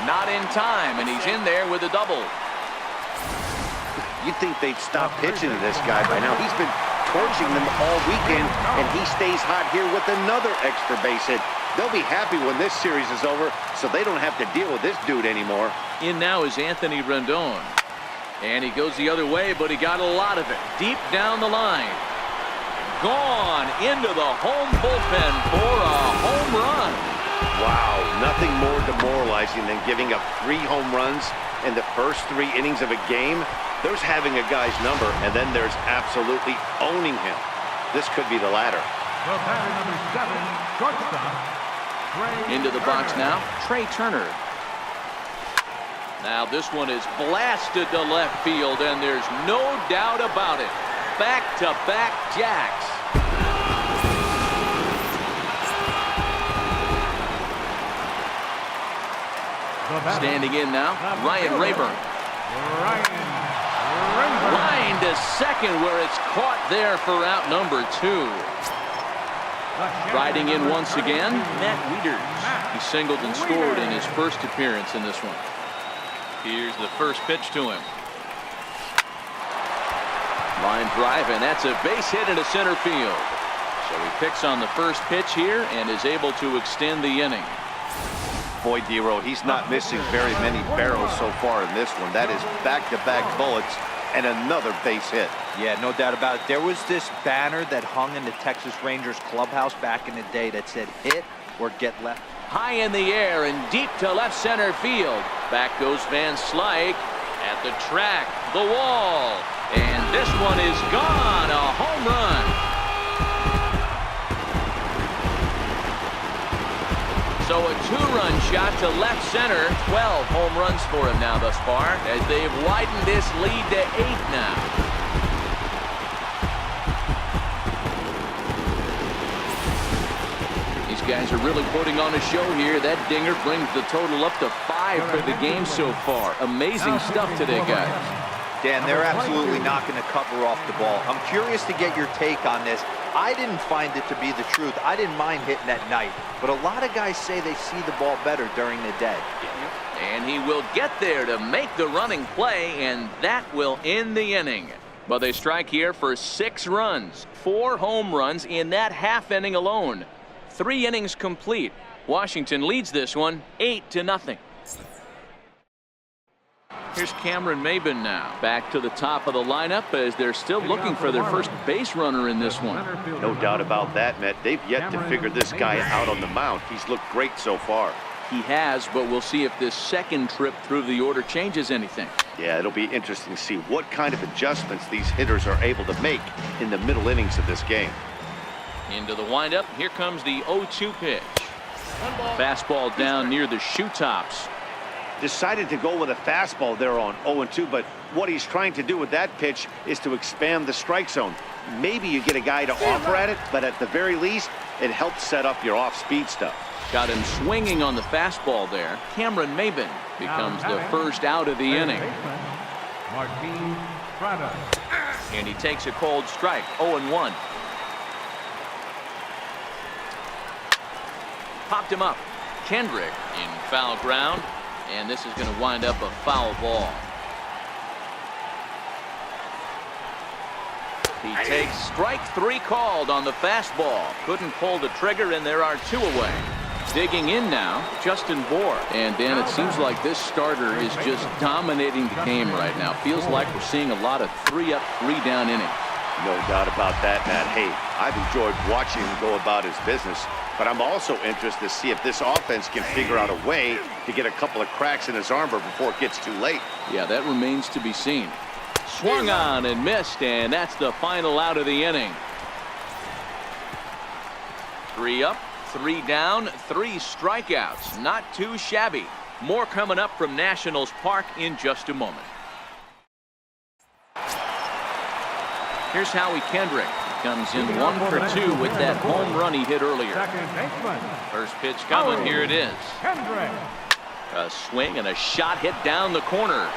Not in time, and he's in there with a double. You'd think they'd stop pitching to this guy by now. He's been torching them all weekend, and he stays hot here with another extra base hit. They'll be happy when this series is over, so they don't have to deal with this dude anymore. In now is Anthony Rendon. And he goes the other way, but he got a lot of it. Deep down the line. Gone into the home bullpen for a home run. Wow, nothing more demoralizing than giving up 3 home runs in the first 3 innings of a game. There's having a guy's number, and then there's absolutely owning him. This could be the latter. The batter, number 7, shortstop, Trey Into the box Turner. now, Trey Turner. Now this one is blasted to left field, and there's no doubt about it. Back-to-back jacks. The batter, Standing in now, Ryan Rayburn. Line to second, where it's caught there for out number 2. Riding in once again, Matt Wieters. He singled and scored in his first appearance in this one. Here's the first pitch to him. Line drive, and that's a base hit into center field. So he picks on the first pitch here and is able to extend the inning. Boy, Dero, he's not missing very many barrels so far in this one. That is back-to-back bullets and another base hit. Yeah, no doubt about it. There was this banner that hung in the Texas Rangers clubhouse back in the day that said hit or get left. High in the air and deep to left center field. Back goes Van Slyke at the track, the wall, and this one is gone. A home run. So a 2-run shot to left center. 12 home runs for him now thus far, as they've widened this lead to 8 now. These guys are really putting on a show here. That dinger brings the total up to 5 for the game so far. Amazing stuff today, guys. Dan, they're absolutely knocking the cover off the ball. I'm curious to get your take on this. I didn't find it to be the truth. I didn't mind hitting at night, but a lot of guys say they see the ball better during the day. And he will get there to make the running play, and that will end the inning. But they strike here for 6 runs, 4 home runs in that half inning alone. 3 innings complete. Washington leads this one 8-0. Here's Cameron Maybin now. Back to the top of the lineup as they're still looking for their first base runner in this one. No doubt about that, Matt. They've yet to figure this guy out on the mound. He's looked great so far. He has, but we'll see if this second trip through the order changes anything. Yeah, it'll be interesting to see what kind of adjustments these hitters are able to make in the middle innings of this game. Into the windup. Here comes the 0-2 pitch. Fastball down near the shoe tops. Decided to go with a fastball there on 0-2, but what he's trying to do with that pitch is to expand the strike zone. Maybe you get a guy to offer at it, but at the very least, it helps set up your off-speed stuff. Got him swinging on the fastball there. Cameron Maybin becomes the first out of the inning. And he takes a cold strike, 0-1. Popped him up. Kendrick in foul ground. And this is going to wind up a foul ball. He takes strike 3 called on the fastball. Couldn't pull the trigger, and there are 2 away. Digging in now, Justin Bour. And Dan, it seems like this starter is just dominating the game right now. Feels like we're seeing a lot of 3-up, 3-down innings. No doubt about that, Matt. Hey, I've enjoyed watching him go about his business, but I'm also interested to see if this offense can figure out a way to get a couple of cracks in his armor before it gets too late. Yeah, that remains to be seen. Swung on and missed, and that's the final out of the inning. 3 up, 3 down, 3 strikeouts. Not too shabby. More coming up from Nationals Park in just a moment. Here's Howie Kendrick. Comes in 1 for 2 with that home run he hit earlier. First pitch coming. Here it is. A swing and a shot hit down the corner.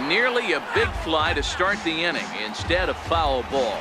Nearly a big fly to start the inning. Instead, a foul ball.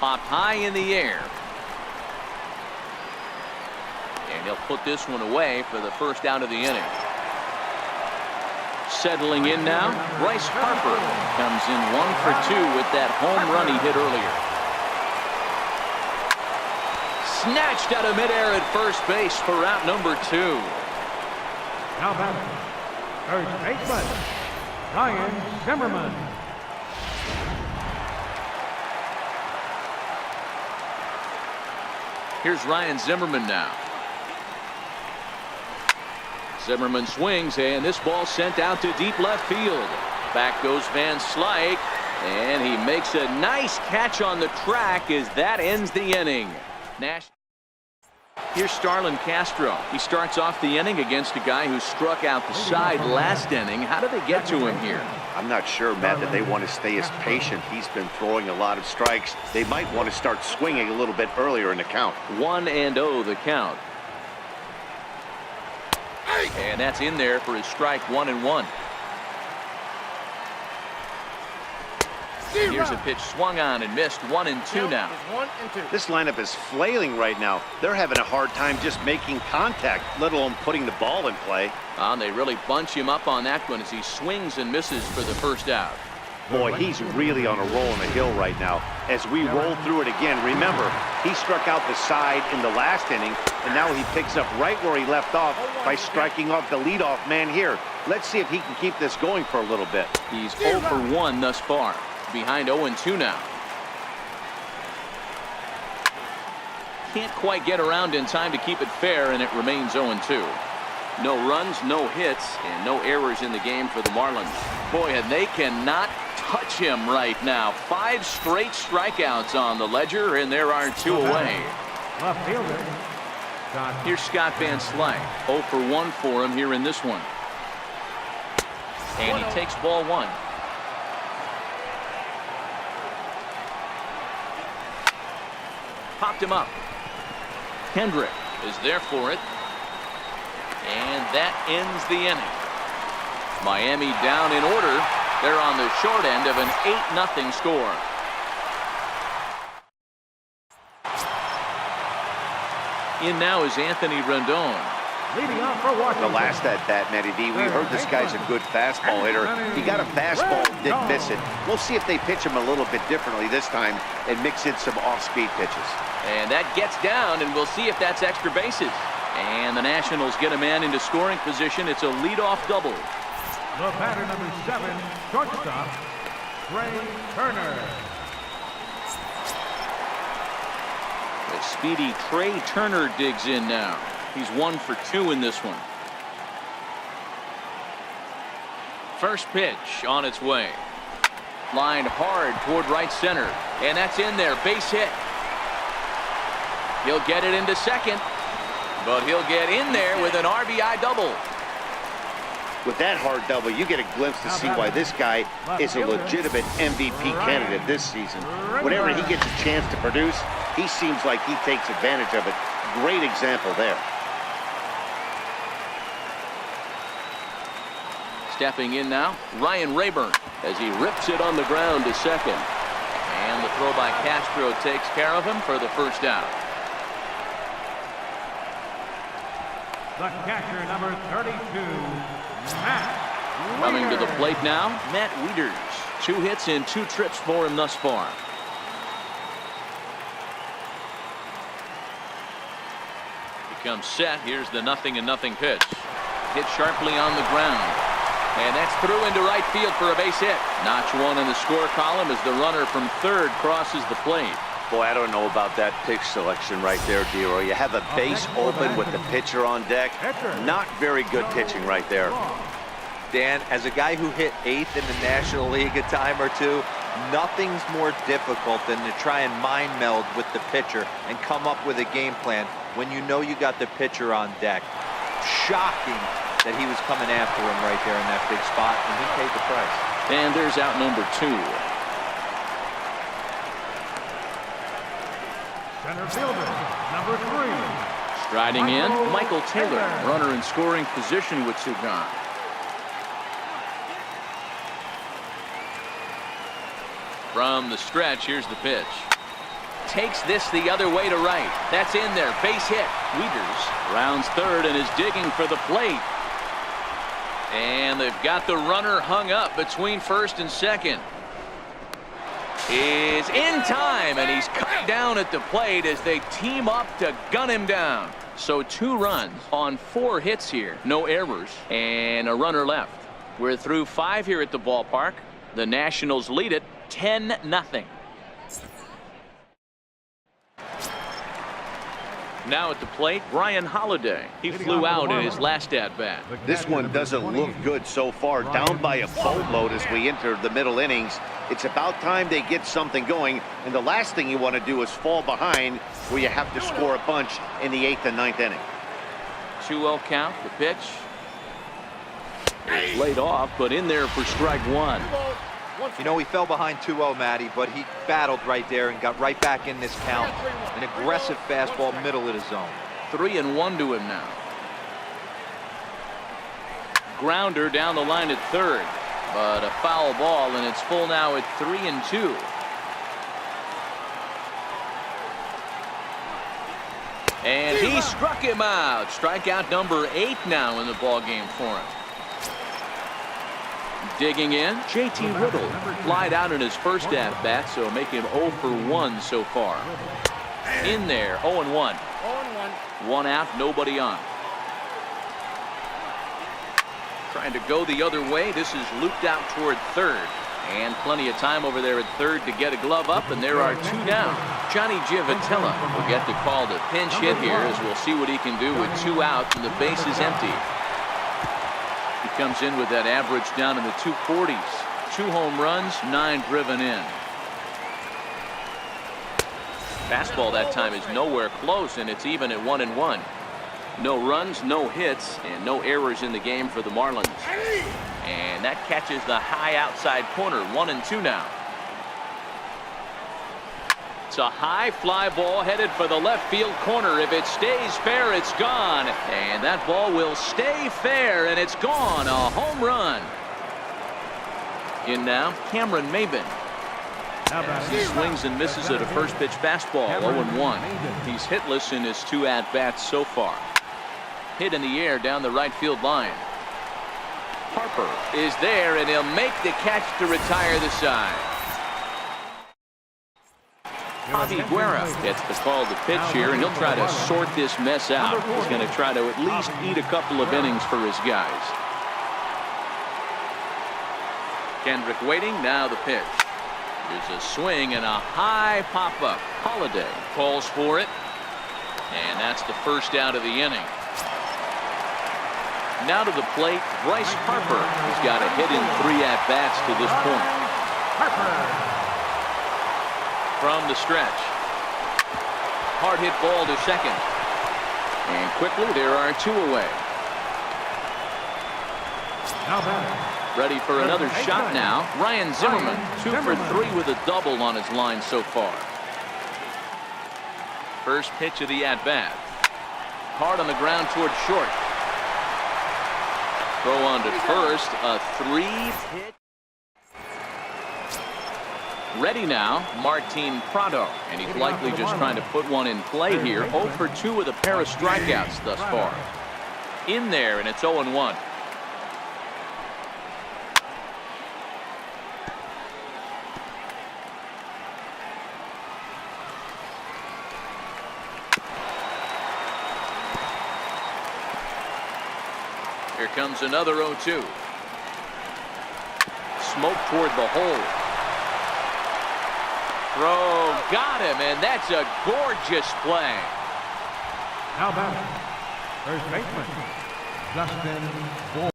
popped high in the air. And he'll put this one away for the first out of the inning. Settling in now, Bryce Harper comes in 1 for 2 with that home run he hit earlier. Snatched out of midair at first base for out number 2. Now batting, first baseman, Ryan Zimmerman. Here's Ryan Zimmerman now. Zimmerman swings, and this ball sent out to deep left field. Back goes Van Slyke, and he makes a nice catch on the track as that ends the inning. Here's Starlin Castro. He starts off the inning against a guy who struck out the side last inning. How did they get to him here? I'm not sure, Matt, that they want to stay as patient. He's been throwing a lot of strikes. They might want to start swinging a little bit earlier in the count. 1-0 the count. And that's in there for his strike 1-1. Here's a pitch swung on and missed. 1-2 now. This lineup is flailing right now. They're having a hard time just making contact, let alone putting the ball in play. They really bunch him up on that one as he swings and misses for the first out. Boy, he's really on a roll on the hill right now. As we roll through it again, remember, he struck out the side in the last inning, and now he picks up right where he left off by striking off the leadoff man here. Let's see if he can keep this going for a little bit. He's 0 for 1 thus far. Behind 0-2 now. Can't quite get around in time to keep it fair, and it remains 0-2. No runs, no hits, and no errors in the game for the Marlins. Boy, and they cannot touch him right now. 5 straight strikeouts on the ledger, and there are 2 away. Left fielder, Here's Scott Van Slyke. 0 for 1 for him here in this one. And he takes ball 1. Popped him up. Hendrick is there for it. And that ends the inning. Miami down in order. They're on the short end of an 8-0 score. In now is Anthony Rendon. leading off for Washington. The last at bat, Matty D, we heard this guy's a good fastball hitter. He got a fastball, didn't miss it. We'll see if they pitch him a little bit differently this time and mix in some off-speed pitches. And that gets down, and we'll see if that's extra bases. And the Nationals get a man into scoring position. It's a leadoff double. The batter, number 7, shortstop, Trey Turner. The speedy Trey Turner digs in now. He's 1 for 2 in this one. First pitch on its way. Lined hard toward right center. And that's in there. Base hit. He'll get it into second. But he'll get in there with an RBI double. With that hard double, you get a glimpse to see why this guy is a legitimate MVP candidate this season. Whenever he gets a chance to produce, he seems like he takes advantage of it. Great example there. Stepping in now, Ryan Rayburn as he rips it on the ground to second. And the throw by Castro takes care of him for the first out. The catcher, number 32, Matt Coming to the Wieters. plate now, Matt Wieters. 2 hits and 2 trips for him thus far. He comes set. Here's the 0-0 pitch. Hit sharply on the ground. And that's through into right field for a base hit. Notch 1 in the score column as the runner from third crosses the plate. Boy, I don't know about that pitch selection right there, Dero. You have a base open with the pitcher on deck. Not very good pitching right there. Dan, as a guy who hit 8th in the National League a time or two, nothing's more difficult than to try and mind meld with the pitcher and come up with a game plan when you know you got the pitcher on deck. Shocking that he was coming after him right there in that big spot, and he paid the price. And there's out number 2. Center fielder, number 3. Striding in, Michael Taylor, runner in scoring position with 2 gone. From the stretch, here's the pitch. takes this the other way to right. That's in there. Base hit. Wieters rounds third and is digging for the plate. And they've got the runner hung up between first and second. Is in time, and he's cut down at the plate as they team up to gun him down. So 2 runs on 4 hits here. No errors and a runner left. We're through 5 here at the ballpark. The Nationals lead it 10-0. Now at the plate, Brian Holiday. He flew out in his last at-bat. This one doesn't look good so far. Down by a boatload as we enter the middle innings. It's about time they get something going, and the last thing you want to do is fall behind where you have to score a bunch in the 8th and 9th inning. 2-0 count. The pitch is laid off, but in there for strike 1. You know, he fell behind 2-0, Matty, but he battled right there and got right back in this count. An aggressive fastball, middle of the zone. 3-1 to him now. Grounder down the line at third, but a foul ball, and it's full now at 3-2. And he struck him out. Strikeout number 8 now in the ball game for him. Digging in, JT Riddle flied out in his first at-bat, so make him 0 for 1 so far. In there, 0-1. 1 out, nobody on. Trying to go the other way. This is looped out toward third. And plenty of time over there at third to get a glove up, and there are 2 down. Johnny Giavotella will get the call to pinch hit here, as we'll see what he can do with 2 outs and the base is empty. He comes in with that average down in the 240s. 2 home runs, 9 driven in. Fastball that time is nowhere close, and it's even at 1-1. No runs, no hits, and no errors in the game for the Marlins. And that catches the high outside corner. 1-2 now. It's a high fly ball headed for the left field corner. If it stays fair, it's gone. And that ball will stay fair, and it's gone. A home run. In now, Cameron Maybin. As he swings and misses at a first pitch fastball. 0-1. He's hitless in his 2 at-bats so far. Hit in the air down the right field line. Harper is there, and he'll make the catch to retire the side. Javi Guerra gets the call to pitch here, and he'll try to sort this mess out. He's going to try to at least eat a couple of innings for his guys. Kendrick waiting. Now the pitch. There's a swing and a high pop-up. Holiday calls for it, and that's the first out of the inning. Now to the plate, Bryce Harper. He's got a hit in 3 at-bats to this point. From the stretch. Hard hit ball to second. And quickly there are 2 away. Ready for another shot now. Ryan Zimmerman, 2 for 3 with a double on his line so far. First pitch of the at-bat. Hard on the ground toward short. Throw on to first, a 3-pitch. Ready now, Martin Prado, and he's likely just trying to put one in play here. 0 for 2 with a pair of strikeouts thus far. In there, and it's 0-1. Here comes another 0-2. Smoke toward the hole. Throw, got him, and that's a gorgeous play. Now batting, first baseman, Justin Ford.